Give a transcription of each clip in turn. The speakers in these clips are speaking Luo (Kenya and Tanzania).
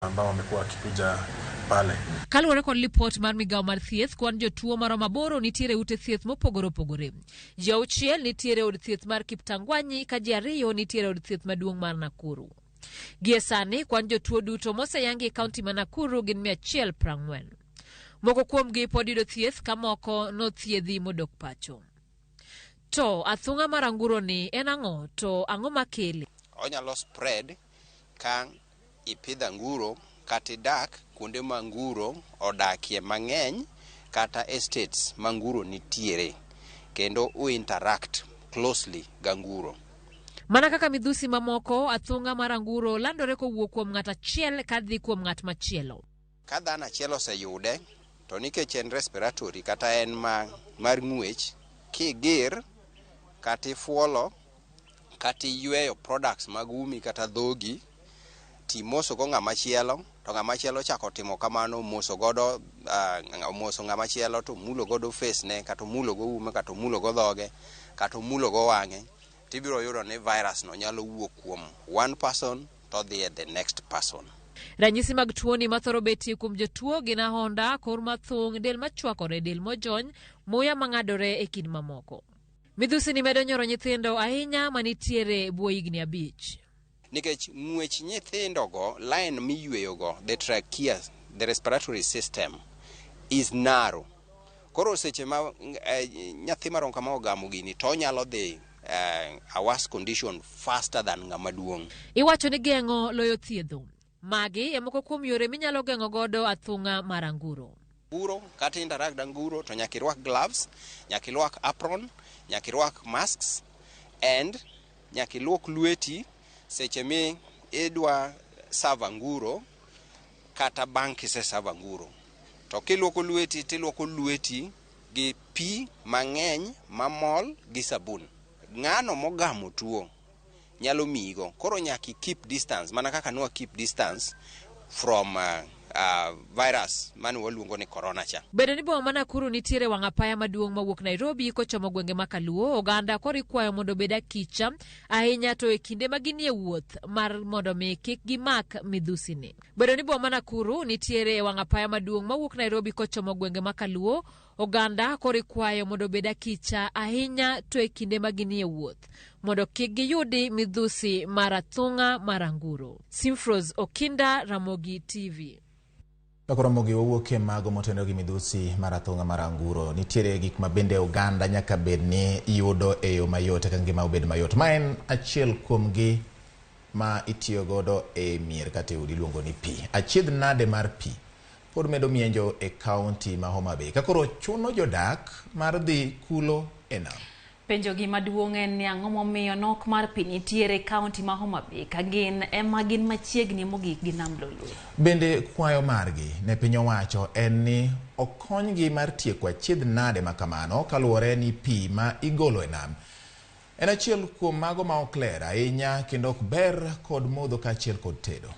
ambao wamekuwa wakikuja pale. Kaluwore kod lipot mar migao mar thieth, kwan jotuo maromo 8 nitiere ute thieth mopogore opogore. Ji 6 nitiere od thieth mar Kiptangwanyi ka ji 2 nitiere od thieth maduong' mar Nakuru. Gie sani kwan jotuo duto moseyangi e kaunti ma Nakuru gin 140. Moko kuomgi pod yudo thieth ka moko nothiedhi modok pacho. To athung'a mar anguro ni en ang'o, to ang'o makele? Onyalo spread ka ipidho anguro kata dak kuonde ma anguro odakie mang'eny kata estates ma anguro nitiere kendo interact closely gi anguro. Mana kaka midhusi mamoko, athung'a mar anguro landore kowuok kuom ng'at achiel kadhi kuom ng'at machielo. Ka dhano achiel oseyude, to nikech en respiratory kata en mar ng'wech, kigir kata ifuolo kata iyweyo products mag umi kata dhogi, timoso go ng'ama chielo, to ng'ama chielo chako timo kamano, moso godo moso ng'ama chielo to mulo godo face ne, kata mulo go ume, kata mulo go dhoge, kata mulo go wang'e, tibiro yudo ni virus no nyalo wuok kuom one person to dhi the next person. Ranyisi mag tuoni mathoro betie kuom jotuo gin ahonda, kor mathung', del machwakore, del mojony, muya mang'adore e kind mamoko. Midhusi ni medo nyoro nyithindo ahinya manitiere buo higni 5. Nikech ng'wech nyithindo go, line miyweyo go, the trachea, the respiratory system is narrow. Koro seche ma nyathi maron kama ogamo gini to nyalo dhi a worse condition faster than ng'ama duong'. Iwacho ni geng'o loyo thiedho. Magi e moko kuom yore minyalo geng'o godo athung'a mar anguro. Anguro kata interact anguro to nyaka irwak gloves, nyaka irwak apron, nyaka irwak masks, and nyaka ilwok lweti seche mi idwa serve anguro kata bang' kise serve anguro. To kilwoko lweti tilwoko lweti gi pi mang'eny mamol gi sabun. Ng'ano mogamo tuo nyalo migo, koro nyaka keep distance, mana kaka nwa keep distance from virus mani waluongo ni corona cha. Bedo ni boma Nakuru nitiere wang' apaya maduong' mawuok Nairobi kochomo gwenge ma Kaluo, oganda koro ikwayo mondo obed akicha ahinya to e kinde ma ginie wuoth mar mondo mi kik gimak midhusi ni. Bedo ni boma Nakuru nitiere wang' apaya maduong' mawuok Nairobi kochomo gwenge ma Kaluo, oganda koro ikwayo mondo obed akicha ahinya to e kinde ma ginie wuoth mondo kik giyudi midhusi mar athung'a mar anguro. Simfros Okinda, Ramogi TV. Ramogi owuok e mago motendo gi midhusi mar athung'a mar anguro. Nitiere gik ma bende oganda nyaka bed ni yudo e yo mayot ka ngima obed mayot. Ma en achiel kuom gi ma itiyo godo e mier kata e udi luongo ni pi. Achiedh nade mar pi pod medo mienjo e kaunti ma Homa Bay. Kakoro chuno jodak mar dhi kulo e nam. Penjo gi maduong' en ni ang'o momiyo nok mar pi nitiere kaunti ma Homa Bay ka gin machiegni mogik gi nam Lolwe. Bende kwayo margi ne piny owacho en ni okonygi mar tieko achiedh nade ma kamano kaluwore ni pi ma igolo e nam en achiel kuom mago ma ok ler ahinya kendo ok ber kod modho kaachiel kod tedo.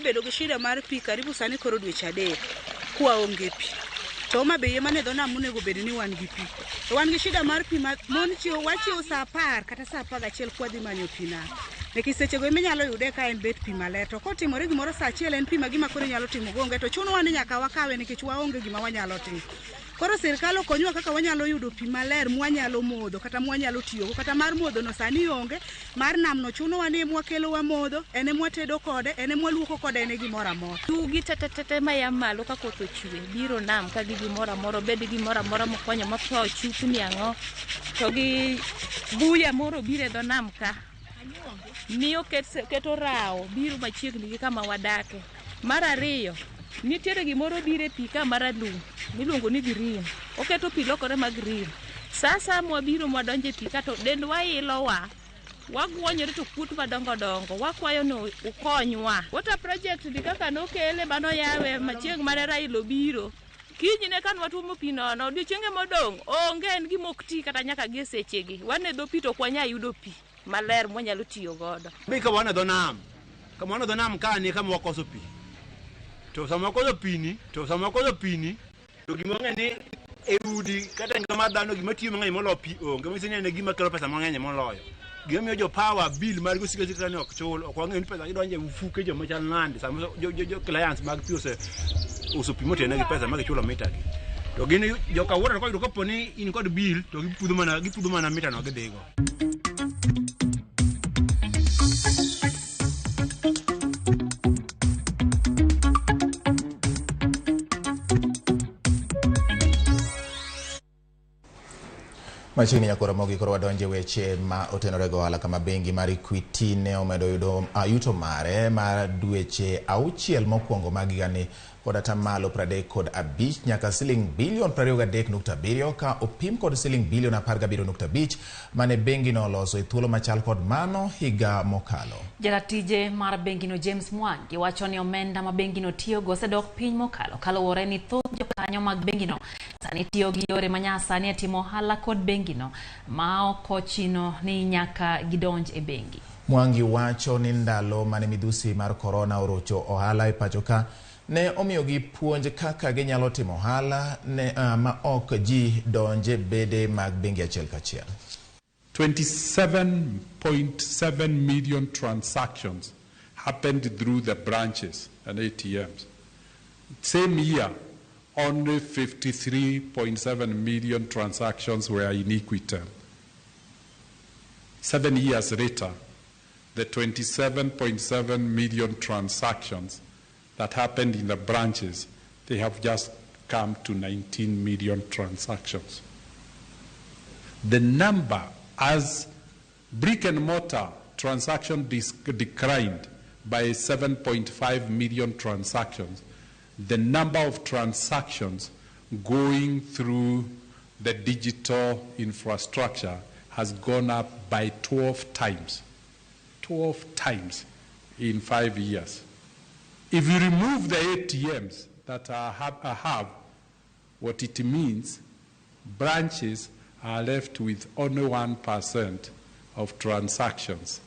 Bedo gi shida mar pi karibu sani koro dweche 3 kwa onge pi. To Homa Bay ema ne dho nam monego bed ni wan gi pi. To wan gi shida mar pi ma mon wachiwo sa 10 kata sa 11 kwa dhi manyo pi na. Nikech seche go inyalo yude ka en bet pi maler, to kotimore gimoro sa 1 en pi ma gima koro nyalo timo gonge, to chuno wani nyaka wakawe nikech waonge gima wanyalo timo. Koro sirkal okonyowa kaka wanyalo yudo pi maler mwanyalo modho kata mwanyalo tiyo kata mar modho no sani onge, mar nam no chuno wani mwakelo wa modho, ene mwatedo kode, ene mwaluoko kode, ene gimoro amora. Tugi tete maya malo ka koth ochwe biro nam ka gi gimoro amora, bed gimoro amora mokonyo motho chupni ang'o to gi buya moro bire dho nam ka miyo keto rao biro machiegni gi kama wadake. Mar ariyo, nitiere gimoro bire pi ka maralum miluongo ni green, oketo pi lokore ma green. Sasa mwabiro mwadonje pi ka to dendwa ilowa, wagwonyore to kut madongo dongo, wakwayo no ukonywa. Water project ni kaka nokele mano yawe machieng mane Raila obiro, kinyne kan watuomo pi nono, odiochienge modong' onge en gimokti kata nyaka gi sechegi. Wane dho pi to kwanya yudo pi maler mwanyalo tiyo godo. Bi ka wane dho nam, kama wane dho nam ka ni kama wakoso pi. To sama wakoso pi ni, to gimong'e ni udi kata ngama dhano gima tiyo mang'eny moloyo pi onge misine ne gima kelo pesa mang'eny moloyo gima miyo jo power bill mar go sika sika ne ok chul ok wang'e ni pesa gidonje ufuke jo machal nandi sama jo clients mag pi uso pi motene gi pesa mag chulo mita gi to gini jo kawuono ko yudo kapo ni in kod bill to gipudho mana mita no gidhigo. Machiegni nyakoro Ramogi koro wadonje weche ma otenore go ohala kama bengi mar Equity ne omedo yudo yuto mare mar dweche 6 mokwongo mag higani kod atamalo 35 nyaka siling bilion 23.7 ka opim kod siling bilion 17.5 mane bengi no loso e thuolo machal kod mano higa mokalo. Jaratije mar bengi no James Mwangi wacho ni omenda ma bengi no tiyo go sedok piny mokalo kaluwore ni thoth jokanyo mag bengi no sani tiyo gi yore manyasani e timo ohala kod bengi no ma ok ochino ni nyaka gidonj e bengi. Mwangi wacho ni ndalo mane midhusi mar corona orocho ohala e pacho ka ne omiyo gi puonj kaka ginyalo timo ohala ne ma ok ji donje bede mag bengi achiel kachiel. 27.7 million transactions happened through the branches and ATMs. Same year, only 53.7 million transactions were in Equity. 7 years later, the 27.7 million transactions that happened in the branches, they have just come to 19 million transactions. The number as brick and mortar transaction declined by 7.5 million transactions. The number of transactions going through the digital infrastructure has gone up by 12 times. 12 times in 5 years. If you remove the ATMs that have, what it means, branches are left with only 1% of transactions.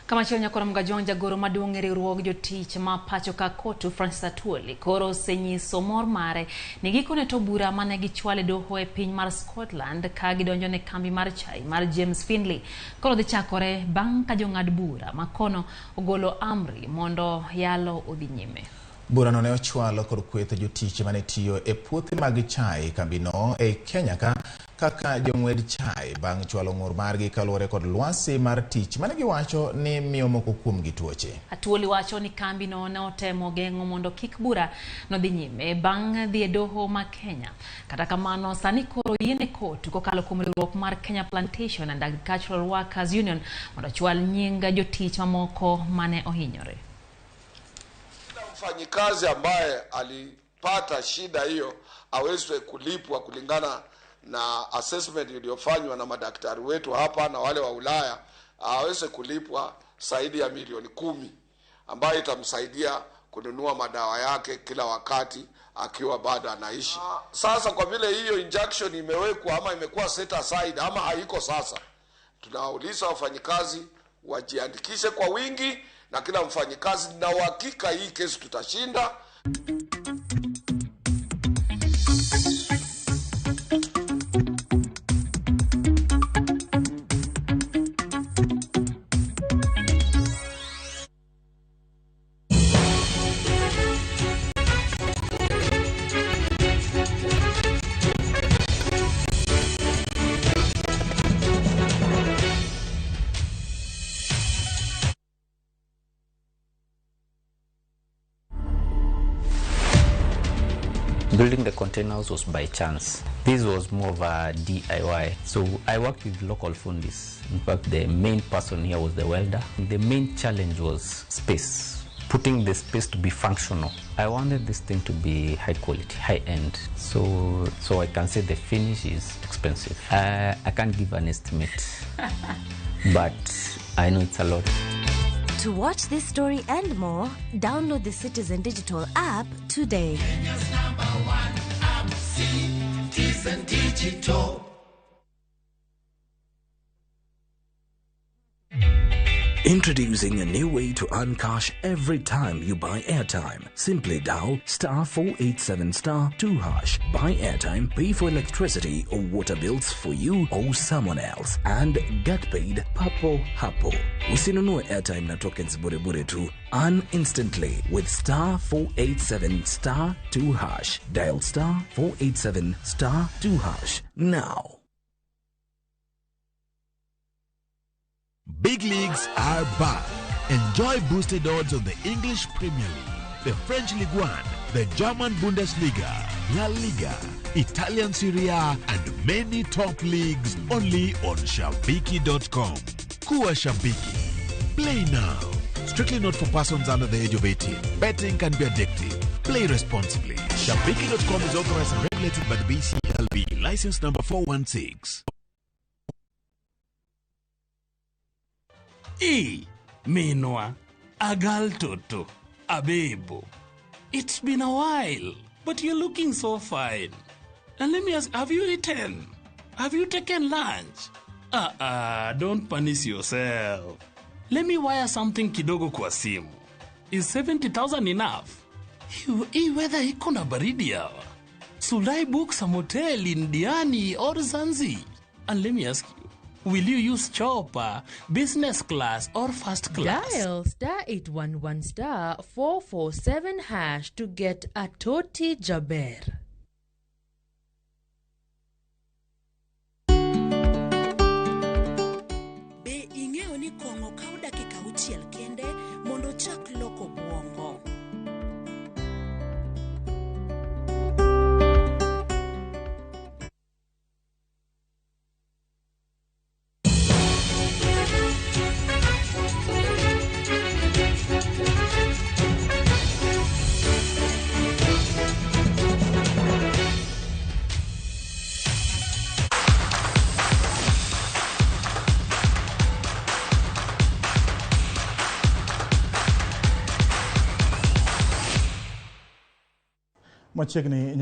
Kama chonya kora mgajonja goro maduong' riwruog jotich ma pacho ka kotu Francis Atwoli koro senyiso mor mare ni gikone to bura mane gichwale doho e piny mar Scotland ka gidonjo ne kambi mar chai mar James Finley koro dhi chakore bang' ka jong'ad bura makono ogolo amri mondo yalo odhi nyime. Burano ne ochwalo kod kweth jotich mane tiyo e puothe mag chai kambino e Kenya kaka jong'wed chai bang' chwalo ng'ur margi kaluwore kod lwasi mar tich mane giwacho ni miyo moko kuom gi tuoche. Atwoli wacho ni kambino ne otemo geng'o mondo kik bura no dhi nyime bang' dhi e doho ma Kenya. Kata kamano sani koro yiene kotu kokalo kuom riwruok mar Kenya Plantation and Agricultural Workers Union mondo chwal nying jotich mamoko mane ohinyore. Mfanyikazi ambaye alipata shida hiyo awezwe kulipwa kulingana na assessment iliyofanywa na madaktari wetu hapa na wale wa Ulaya, aweze kulipwa zaidi ya milioni 10 ambayo itamsaidia kununua madawa yake kila wakati akiwa bado anaishi. Sasa kwa vile hiyo injunction imewekwa ama imekuwa set aside ama haiko sasa, tunawauliza wafanyikazi wajiandikishe kwa wingi na kila mfanyikazi, na uhakika hii kesi tutashinda. Building the containers was by chance. This was more of a DIY. So I worked with local fundis. In fact, the main person here was the welder. The main challenge was space. Putting the space to be functional. I wanted this thing to be high quality, high end. So I can say the finish is expensive. I can't give an estimate, but I know it's a lot. To watch this story and more, download the Citizen Digital app today. Kenya's #1 app, Citizen Digital. Introducing a new way to earn cash every time you buy airtime. Simply dial *487*2#. Buy airtime, pay for electricity or water bills for you or someone else, and get paid papo hapo. Usinunue airtime na tokens bure bure tu. Earn instantly with *487*2#. Dial *487*2# now. Big leagues are back. Enjoy boosted odds on the English Premier League, the French Ligue 1, the German Bundesliga, La Liga, Italian Serie A, and many top leagues only on Shabiki.com. Kuwa Shabiki. Play now. Strictly not for persons under the age of 18. Betting can be addictive. Play responsibly. Shabiki.com is authorized and regulated by the BCLB. License number 416. Minwa, Agal Toto, Abebo. It's been a while, but you're looking so fine. And let me ask, have you eaten? Have you taken lunch? Don't punish yourself. Let me wire something kidogo kwa simu. Is 70,000 enough? Hii weather iko na baridi hawa. Should I book some hotel in Diani or Zanzi? And let me ask you, will you use chopper, business class, or first class? Dial *811*447# to get a Toti Jaber. Be ing'eyo ni kong'o kawo dakika 6 kende mondo chak loko buongo. Machiegni